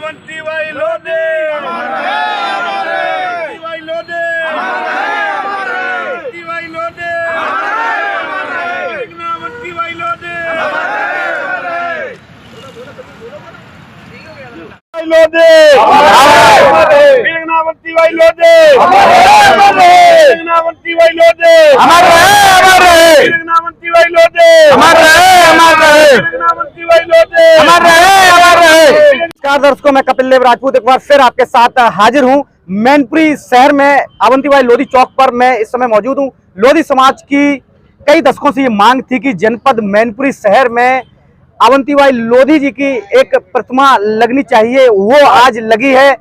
अवंतीबाई लोधी अवंतीबाई लोधी अवंतीबाई लोधी अवंतीबाई लोधी लोधी अवंतीबाई लोधी अवंतीबाई लोधी अवंतीबाई लोधी नमस्कार दर्शकों, मैं कपिल देव राजपूत एक बार फिर आपके साथ हाजिर हूं। मैनपुरी शहर में अवंतीबाई लोधी चौक पर मैं इस समय मौजूद हूं। लोधी समाज की कई दशकों से ये मांग थी कि जनपद मैनपुरी शहर में अवंतीबाई लोधी जी की एक प्रतिमा लगनी चाहिए, वो आज लगी है।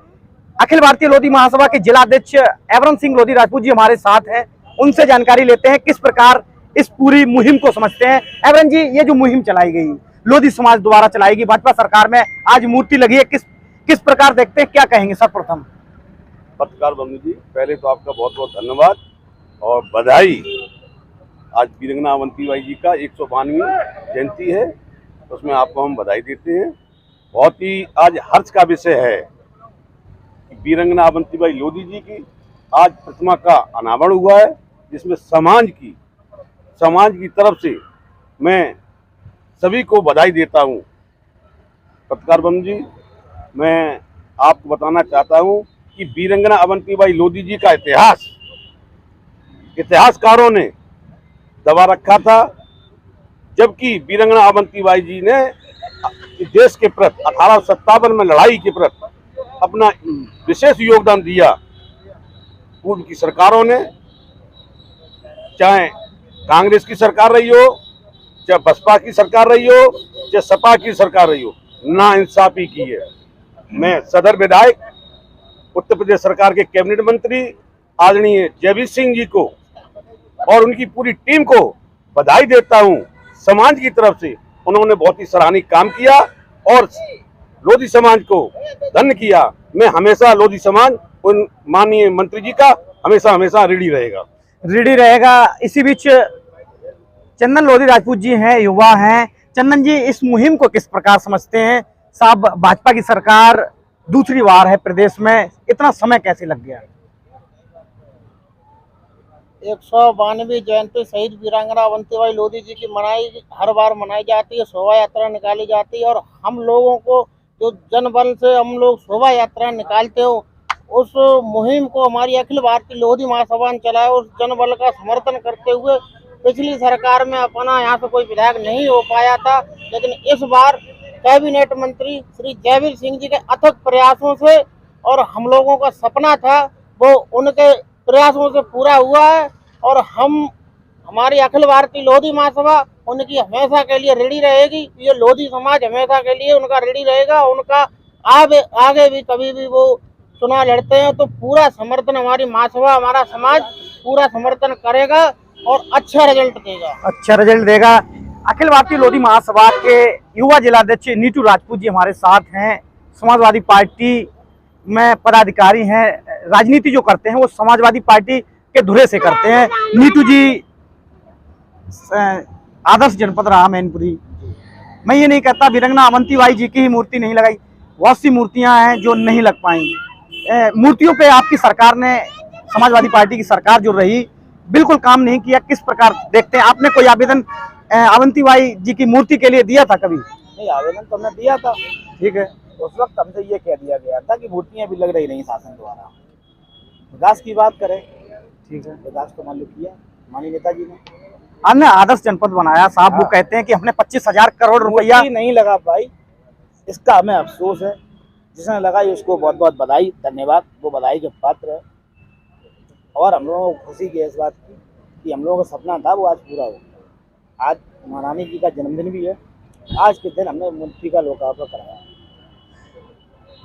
अखिल भारतीय लोधी महासभा के जिलाध्यक्ष एवरन सिंह लोधी राजपूत जी हमारे साथ हैं, उनसे जानकारी लेते हैं किस प्रकार इस पूरी मुहिम को समझते हैं। एवरन जी, ये जो मुहिम चलाई गई लोधी समाज द्वारा चलाई गई, भाजपा सरकार में आज मूर्ति लगी है, किस प्रकार देखते हैं, क्या कहेंगे? सर्वप्रथम पत्रकार बंधु जी, पहले तो आपका बहुत बहुत धन्यवाद और बधाई। आज वीरांगना अवंतीबाई जी का 192वीं जयंती है, उसमें आपको हम बधाई देते हैं। बहुत ही आज हर्ष का विषय है कि वीरांगना अवंतीबाई लोधी जी की आज प्रतिमा का अनावरण हुआ है, जिसमें समाज की तरफ से मैं सभी को बधाई देता हूं। पत्रकार बंधु जी, मैं आपको बताना चाहता हूं कि वीरांगना अवंतीबाई लोधी जी का इतिहासकारों ने दबा रखा था, जबकि वीरांगना अवंतीबाई जी ने देश के प्रति 1857 में लड़ाई के प्रति अपना विशेष योगदान दिया। पूर्व की सरकारों ने, चाहे कांग्रेस की सरकार रही हो, चाहे बसपा की सरकार रही हो, चाहे सपा की सरकार रही हो, नाइंसाफी की है। मैं सदर विधायक, उत्तर प्रदेश सरकार के कैबिनेट मंत्री आदरणीय जयवीर सिंह जी को और उनकी पूरी टीम को बधाई देता हूं। समाज की तरफ से उन्होंने बहुत ही सराहनीय काम किया और लोधी समाज को धन्य किया। मैं हमेशा लोधी समाज उन माननीय मंत्री जी का हमेशा ऋणी रहेगा। इसी बीच चंदन लोधी राजपूत जी हैं, युवा हैं। चंदन जी, इस मुहिम को किस प्रकार समझते हैं? साहब, भाजपा की सरकार दूसरी बार है प्रदेश में, इतना समय कैसे लग गया? 192वीं जयंती शहीद वीरांगना अवंतीबाई लोधी जी की हर बार मनाई जाती है, शोभा यात्रा निकाली जाती है और हम लोगों को जो जनबल से हम लोग शोभा यात्रा निकालते हो, उस मुहिम को हमारी अखिल भारतीय लोधी महासभा ने चलाया। उस जनबल का समर्थन करते हुए पिछली सरकार में अपना यहाँ से कोई विधायक नहीं हो पाया था, लेकिन इस बार कैबिनेट मंत्री श्री जयवीर सिंह जी के अथक प्रयासों से और हम लोगों का सपना था वो उनके प्रयासों से पूरा हुआ है और हमारी अखिल भारतीय लोधी महासभा उनकी हमेशा के लिए ऋणी रहेगी। ये लोधी समाज हमेशा के लिए उनका ऋणी रहेगा। उनका आगे भी कभी भी वो चुनाव लड़ते हैं तो पूरा समर्थन हमारी महासभा, हमारा समाज पूरा समर्थन करेगा और अच्छा रिजल्ट देगा। अखिल भारतीय लोधी महासभा के युवा जिलाध्यक्ष नीटू राजपूत जी हमारे साथ हैं। समाजवादी पार्टी में पदाधिकारी हैं, राजनीति जो करते हैं वो समाजवादी पार्टी के धुरे से करते हैं। नीटू जी, आदर्श जनपद रहा मैनपुरी। मैं ये नहीं कहता वीरांगना अवंतीबाई जी की ही मूर्ति नहीं लगाई, बहुत सी मूर्तियां हैं जो नहीं लग पाएंगी। मूर्तियों पे आपकी सरकार ने, समाजवादी पार्टी की सरकार जो रही, बिल्कुल काम नहीं किया। किस प्रकार देखते हैं? आपने कोई आवेदन अवंतीबाई जी की मूर्ति के लिए दिया था कभी? नहीं, आवेदन तो हमने दिया था, ठीक है। उस वक्त हमसे ये कह दिया गया था कि मूर्तियां भी लग रही नहीं शासन द्वारा। विकास की बात करें, ठीक है, विकास तो मान लो किया माननीय नेताजी ने। हमने आदर्श जनपद बनाया साहब, वो कहते हैं कि हमने 25,000 करोड़ रुपया नहीं लगा भाई, इसका हमें अफसोस है। जिसने लगाई उसको बहुत बहुत बधाई, धन्यवाद, वो बधाई के पात्र है। और हम लोगों को खुशी की इस बात की कि हम लोगों का सपना था वो आज पूरा हो गया। आज महारानी जी का जन्मदिन भी है, आज के दिन हमने मूर्ति का लोकार्पण कराया।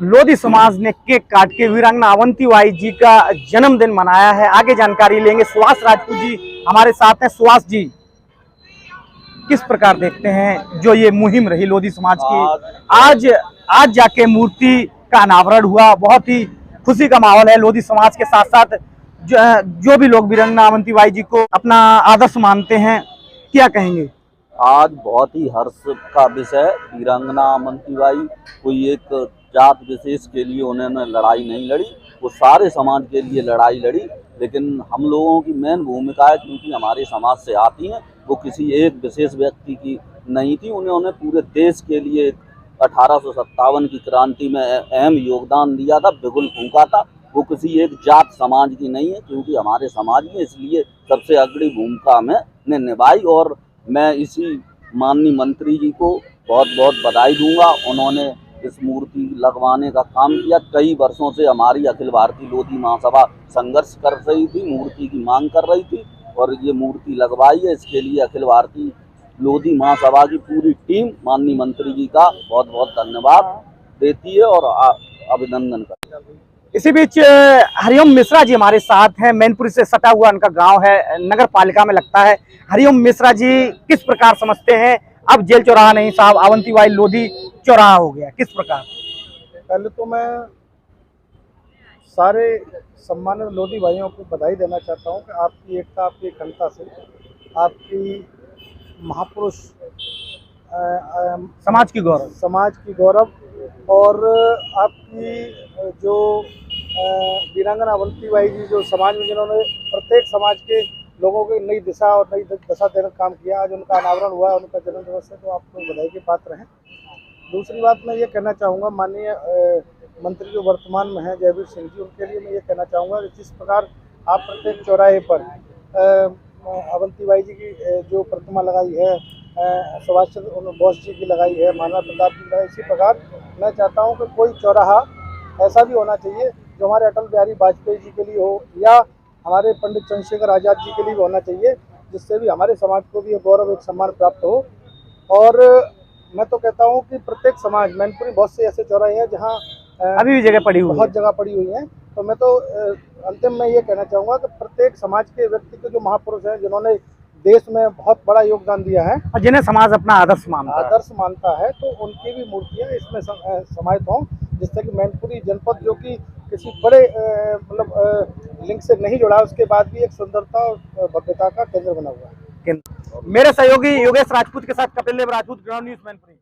लोधी समाज ने केक काट के वीरांगना अवंतीबाई जी का जन्मदिन मनाया है। आगे जानकारी लेंगे। सुहास राजपूत जी हमारे साथ हैं। सुहास जी, किस प्रकार देखते हैं जो ये मुहिम रही लोधी समाज की? आज जाके मूर्ति का अनावरण हुआ, बहुत ही खुशी का माहौल है। लोधी समाज के साथ साथ जो भी लोग वीरांगना अवंतीबाई जी को अपना आदर्श मानते हैं, क्या कहेंगे? आज बहुत ही हर्ष का विषय, वीरांगना अवंतीबाई कोई एक जात विशेष के लिए उन्होंने लड़ाई नहीं लड़ी, वो सारे समाज के लिए लड़ाई लड़ी। लेकिन हम लोगों की मेन भूमिका है, क्योंकि हमारे समाज से आती हैं, वो किसी एक विशेष व्यक्ति की नहीं थी। उन्होंने पूरे देश के लिए 1857 की क्रांति में अहम योगदान दिया था, बिगुल फूंका था। वो किसी एक जात समाज की नहीं है, क्योंकि हमारे समाज में इसलिए सबसे अग्रणी भूमिका में निभाई। और मैं इसी माननीय मंत्री जी को बहुत बहुत बधाई दूंगा। उन्होंने इस मूर्ति लगवाने का काम किया। कई वर्षों से हमारी अखिल भारतीय लोधी महासभा संघर्ष कर रही थी, मूर्ति की मांग कर रही थी, और ये मूर्ति लगवाई है। इसके लिए अखिल भारतीय लोधी महासभा की पूरी टीम माननीय मंत्री जी का बहुत बहुत धन्यवाद देती है और अभिनंदन करती है। इसी बीच हरिओम मिश्रा जी हमारे साथ हैं। मैनपुरी से सटा हुआ उनका गांव है, नगर पालिका में लगता है। हरिओम मिश्रा जी किस प्रकार समझते हैं, अब जेल चौराहा नहीं साहब, अवंतीबाई लोधी चौराहा हो गया, किस प्रकार? पहले तो मैं सारे सम्मानित लोधी भाइयों को बधाई देना चाहता हूं कि आपकी एकता, आपकी अखंडता से, आपकी महापुरुष समाज की गौरव और आपकी जो वीरांगना अवंतीबाई जी जो समाज में जिन्होंने प्रत्येक समाज के लोगों को नई दिशा और नई दशा देने का काम किया, आज उनका अनावरण हुआ है, उनका जन्म दिवस है, तो आप लोग बधाई के पात्र हैं। दूसरी बात मैं ये कहना चाहूँगा, माननीय मंत्री जो वर्तमान में हैं जयवीर सिंह जी, उनके लिए मैं ये कहना चाहूँगा कि जिस प्रकार आप प्रत्येक चौराहे पर अवंतीबाई जी की जो प्रतिमा लगाई है, सुभाष चंद्र बोस जी की लगाई है, महाराणा प्रताप जी की लगाई, इसी प्रकार मैं चाहता हूँ कि कोई चौराहा ऐसा भी होना चाहिए जो हमारे अटल बिहारी वाजपेयी जी के लिए हो, या हमारे पंडित चंद्रशेखर आज़ाद जी के लिए भी होना चाहिए, जिससे भी हमारे समाज को भी गौरव, एक सम्मान प्राप्त हो। और मैं तो कहता हूँ कि प्रत्येक समाज, मैनपुरी बहुत से ऐसे चौराहे हैं जहाँ अभी भी जगह पड़ी हुई है, बहुत जगह पड़ी हुई है। तो मैं तो अंतिम में ये कहना चाहूँगा कि प्रत्येक समाज के व्यक्ति के जो महापुरुष हैं, जिन्होंने देश में बहुत बड़ा योगदान दिया है और जिन्हें समाज अपना आदर्श मानता है, तो उनकी भी मूर्तियाँ इसमें समाहित हों, जिससे कि मैनपुरी जनपद, जो कि किसी बड़े मतलब लिंक से नहीं जुड़ा, उसके बाद भी एक सुंदरता और भव्यता का केंद्र बना हुआ है। मेरे सहयोगी योगेश राजपूत के साथ कपिल देव राजपूत, ग्राउंड न्यूज मैनपुरी।